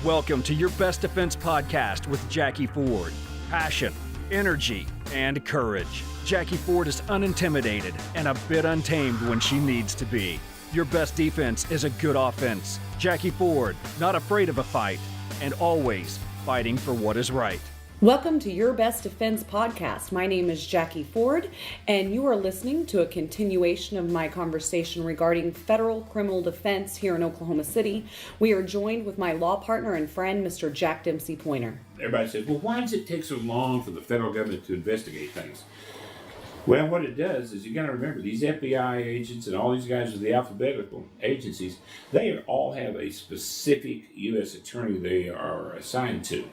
Welcome to your Best Defense podcast with Jacqui Ford. Passion, energy, and courage. Jacqui Ford is unintimidated and a bit untamed when she needs to be. Your best defense is a good offense. Jacqui Ford, not afraid of a fight, and always fighting for what is right. Welcome to Your Best Defense podcast. My name is Jacqui Ford, and you are listening to a continuation of my conversation regarding federal criminal defense here in Oklahoma City. We are joined with my law partner and friend, Mr. Jack Dempsey Pointer. Everybody says, well, why does it take so long for the federal government to investigate things? Well, what it does is you got to remember these FBI agents and all these guys with the alphabetical agencies, they all have a specific U.S. attorney they are assigned to.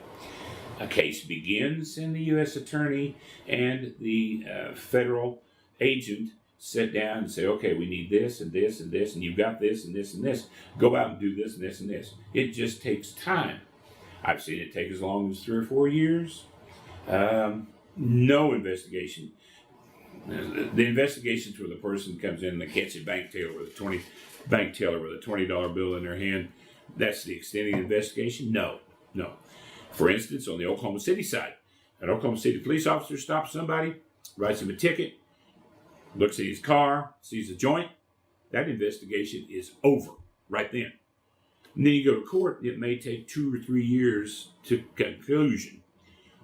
A case begins, and the U.S. attorney and the federal agent sit down and say, okay, we need this and this and this, and you've got this and this and this. Go out and do this and this and this. It just takes time. I've seen it take as long as 3 or 4 years. No investigation. The investigations where the person comes in and they catch a bank teller with a $20 bill in their hand, that's the extent of the investigation? No. For instance, on the Oklahoma City side, an Oklahoma City police officer stops somebody, writes him a ticket, looks at his car, sees a joint. That investigation is over right then. And then you go to court, it may take 2 or 3 years to conclusion.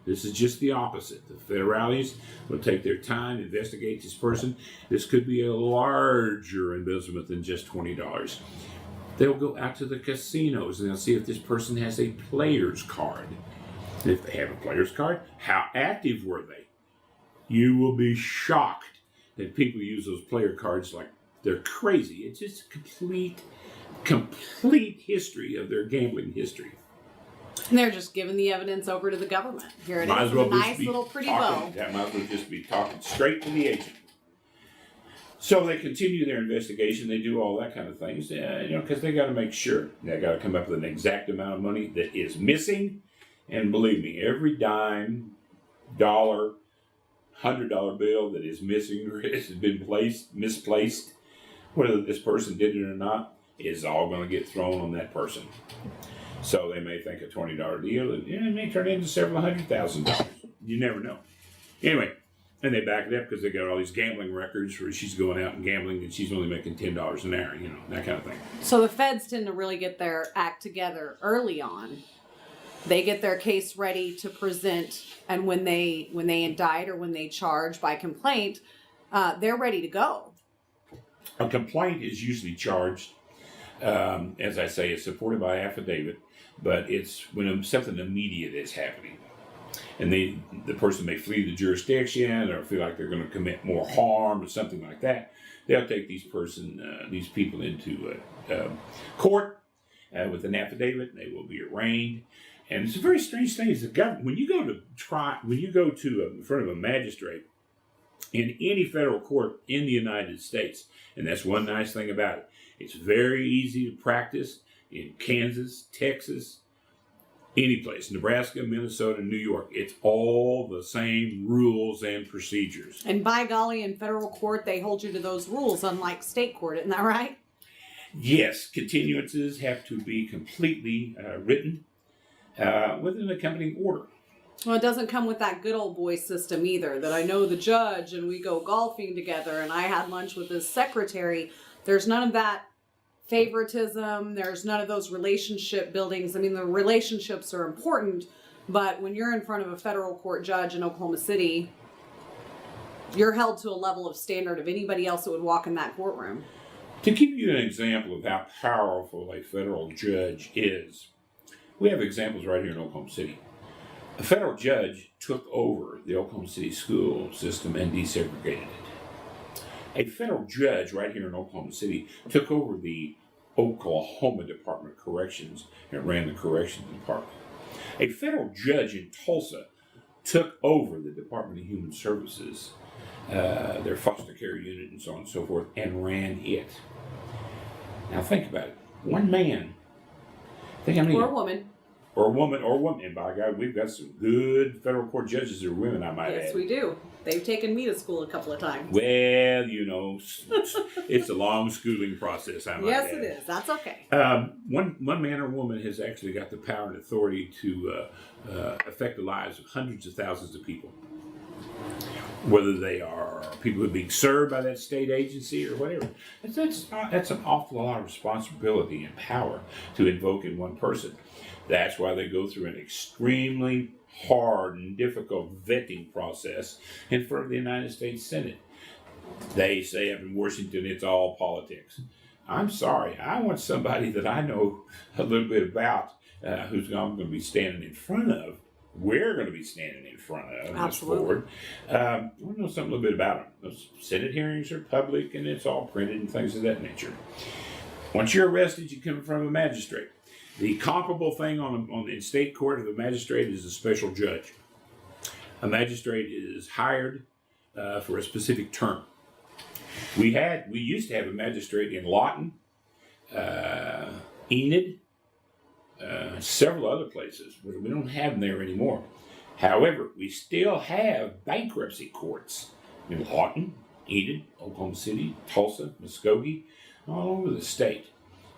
This is just the opposite. The federales will take their time, investigate this person. This could be a larger embezzlement than just $20. They'll go out to the casinos and they'll see if this person has a player's card. And if they have a player's card, how active were they? You will be shocked that people use those player cards like they're crazy. It's just a complete history of their gambling history. And they're just giving the evidence over to the government. Here it is, with a nice little pretty bow. That might as well just be talking straight to the agent. So they continue their investigation. They do all that kind of things, because they got to make sure. They got to come up with an exact amount of money that is missing. And believe me, every dime, dollar, $100 bill that is missing or has been misplaced, whether this person did it or not, is all going to get thrown on that person. So they may think a $20 deal, and it may turn into several $100,000. You never know. Anyway. And they back it up because they got all these gambling records where she's going out and gambling and she's only making $10 an hour, that kind of thing. So the feds tend to really get their act together early on. They get their case ready to present, and when they indict or when they charge by complaint, they're ready to go. A complaint is usually charged, as I say, it's supported by affidavit, but it's when something immediate is happening. And the person may flee the jurisdiction or feel like they're going to commit more harm or something like that. They'll take these people into court with an affidavit. They will be arraigned. And it's a very strange thing. Is the government, when you go to in front of a magistrate in any federal court in the United States, and that's one nice thing about it, it's very easy to practice in Kansas, Texas, any place, Nebraska, Minnesota, New York. It's all the same rules and procedures. And by golly, in federal court, they hold you to those rules, unlike state court. Isn't that right? Yes, continuances have to be completely written with an accompanying order. Well, it doesn't come with that good old boy system either, that I know the judge and we go golfing together and I had lunch with his secretary. There's none of that favoritism. There's none of those relationship buildings. I mean, the relationships are important, but when you're in front of a federal court judge in Oklahoma City, you're held to a level of standard of anybody else that would walk in that courtroom. To give you an example of how powerful a federal judge is, we have examples right here in Oklahoma City. A federal judge took over the Oklahoma City school system and desegregated it. A federal judge right here in Oklahoma City took over the Oklahoma Department of Corrections and ran the Corrections Department. A federal judge in Tulsa took over the Department of Human Services, their foster care unit and so on and so forth, and ran it. Now think about it. One man. Or a woman. or woman. And by God, we've got some good federal court judges that are women, I might add. Yes, we do. They've taken me to school a couple of times. Well, it's a long schooling process, I might Yes, add. it is. That's okay. One man or woman has actually got the power and authority to affect the lives of hundreds of thousands of people. Whether they are people who are being served by that state agency or whatever. That's an awful lot of responsibility and power to invoke in one person. That's why they go through an extremely hard and difficult vetting process in front of the United States Senate. They say up in Washington it's all politics. I'm sorry, I want somebody that I know a little bit about who's I'm going to be standing in front of. We're going to be standing in front of Absolutely. I want to know something a little bit about them. Those Senate hearings are public and it's all printed and things of that nature. Once you're arrested, you come from a magistrate. The comparable thing in state court of a magistrate is a special judge. A magistrate is hired for a specific term. We used to have a magistrate in Lawton, Enid, several other places, but we don't have them there anymore. However, we still have bankruptcy courts in Lawton, Enid, Oklahoma City, Tulsa, Muskogee, all over the state.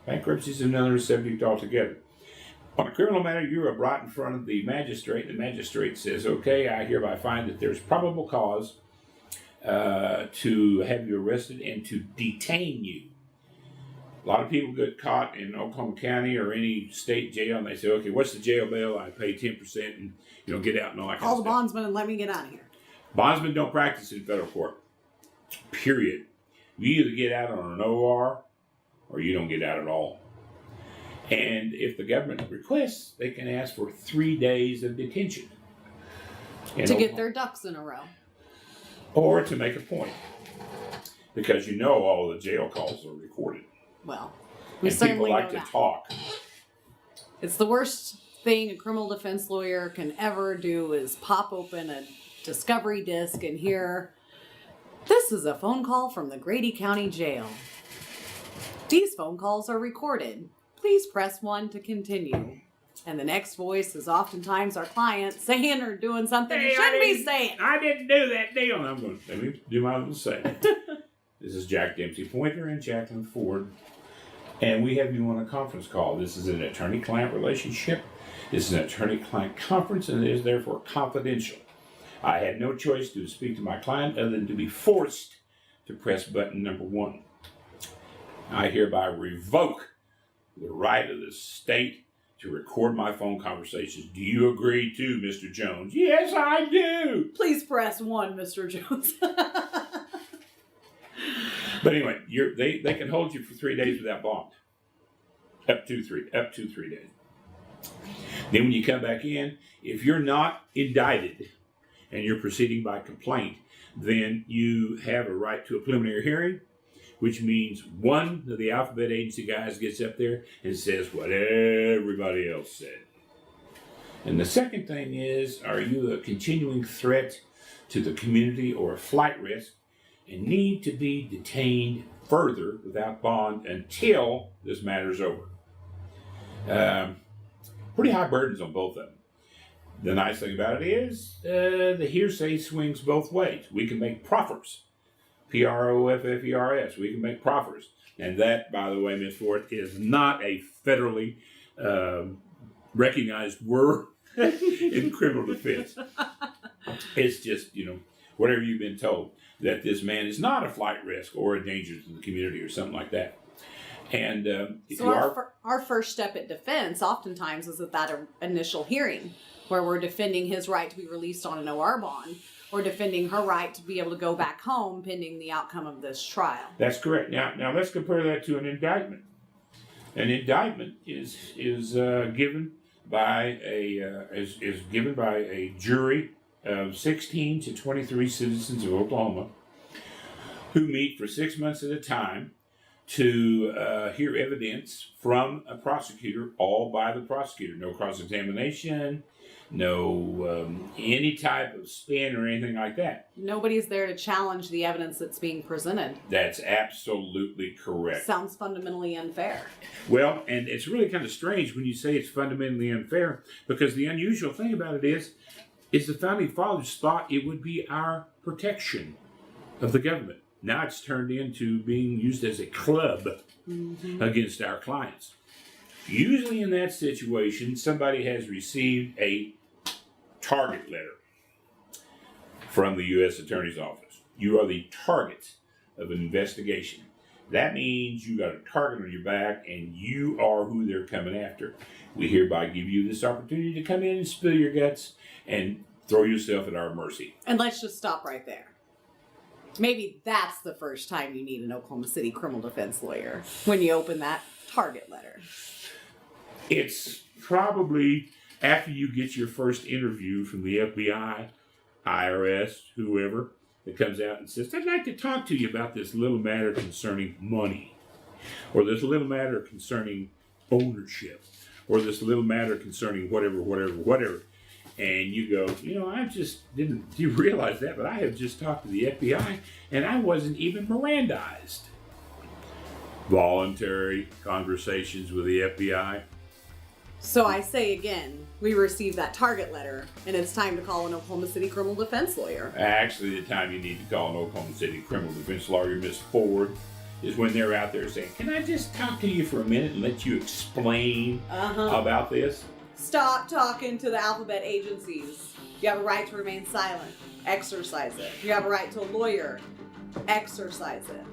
Bankruptcy is another subject altogether. On a criminal matter, you are brought in front of the magistrate. The magistrate says, okay, I hereby find that there's probable cause to have you arrested and to detain you. A lot of people get caught in Oklahoma County or any state jail, and they say, okay, what's the jail bail? I pay 10% and get out and all that kind of Call stuff. the bondsman and let me get out of here. Bondsmen don't practice in federal court. Period. You either get out on an OR or you don't get out at all. And if the government requests, they can ask for 3 days of detention. To get their ducks in a row. Or to make a point. Because all the jail calls are recorded. Well, we and certainly people like know to that. talk. It's the worst thing a criminal defense lawyer can ever do is pop open a discovery disc and hear, this is a phone call from the Grady County Jail. These phone calls are recorded. Please press 1 to continue. And the next voice is oftentimes our client saying or doing something he shouldn't be saying. I didn't do that deal. And I'm going to let me do my little segment. This is Jack Dempsey Pointer and Jacqueline Ford. And we have you on a conference call. This is an attorney-client relationship. This is an attorney-client conference, and it is therefore confidential. I had no choice to speak to my client other than to be forced to press button number 1. I hereby revoke the right of the state to record my phone conversations. Do you agree to, Mr. Jones? Yes, I do. Please press 1, Mr. Jones. But anyway, they can hold you for 3 days without bond. Up to 3 days. Then when you come back in, if you're not indicted and you're proceeding by complaint, then you have a right to a preliminary hearing, which means one of the alphabet agency guys gets up there and says what everybody else said. And the second thing is, are you a continuing threat to the community or a flight risk and need to be detained further without bond until this matter is over? Pretty high burdens on both of them. The nice thing about it is the hearsay swings both ways. We can make proffers. Proffers. We can make proffers. And that, by the way, Ms. Ford, is not a federally recognized word in criminal defense. It's just, whatever you've been told, that this man is not a flight risk or a danger to the community or something like that. And our first step at defense oftentimes is at that initial hearing where we're defending his right to be released on an OR bond or defending her right to be able to go back home pending the outcome of this trial. That's correct. Now let's compare that to an indictment. An indictment is given by a jury of 16 to 23 citizens of Oklahoma who meet for 6 months at a time to hear evidence from a prosecutor, all by the prosecutor. No cross-examination, no any type of spin or anything like that. Nobody's there to challenge the evidence that's being presented. That's absolutely correct. Sounds fundamentally unfair. Well, and it's really kind of strange when you say it's fundamentally unfair, because the unusual thing about it is the founding fathers thought it would be our protection of the government. Now it's turned into being used as a club against our clients. Usually in that situation, somebody has received a target letter from the U.S. Attorney's Office. You are the target of an investigation. That means you got a target on your back and you are who they're coming after. We hereby give you this opportunity to come in and spill your guts and throw yourself at our mercy. And let's just stop right there. Maybe that's the first time you need an Oklahoma City criminal defense lawyer, when you open that target letter. It's probably after you get your first interview from the FBI, IRS, whoever, that comes out and says, I'd like to talk to you about this little matter concerning money, or this little matter concerning ownership, or this little matter concerning whatever. And you go, I just didn't, you realize that, but I have just talked to the FBI and I wasn't even Mirandized. Voluntary conversations with the FBI. So I say again, we received that target letter, and it's time to call an Oklahoma City criminal defense lawyer. Actually, the time you need to call an Oklahoma City criminal defense lawyer, Miss Ford, is when they're out there saying, can I just talk to you for a minute and let you explain about this? Stop talking to the alphabet agencies. You have a right to remain silent. Exercise it. You have a right to a lawyer. Exercise it.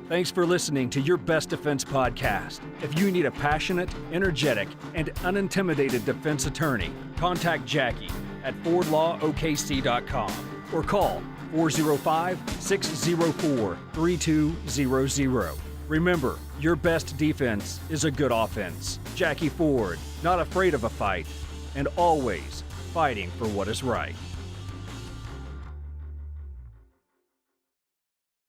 Thanks for listening to Your Best Defense Podcast. If you need a passionate, energetic, and unintimidated defense attorney, contact Jacqui at FordLawOKC.com or call 405-604-3200. Remember, your best defense is a good offense. Jacqui Ford, not afraid of a fight, and always fighting for what is right.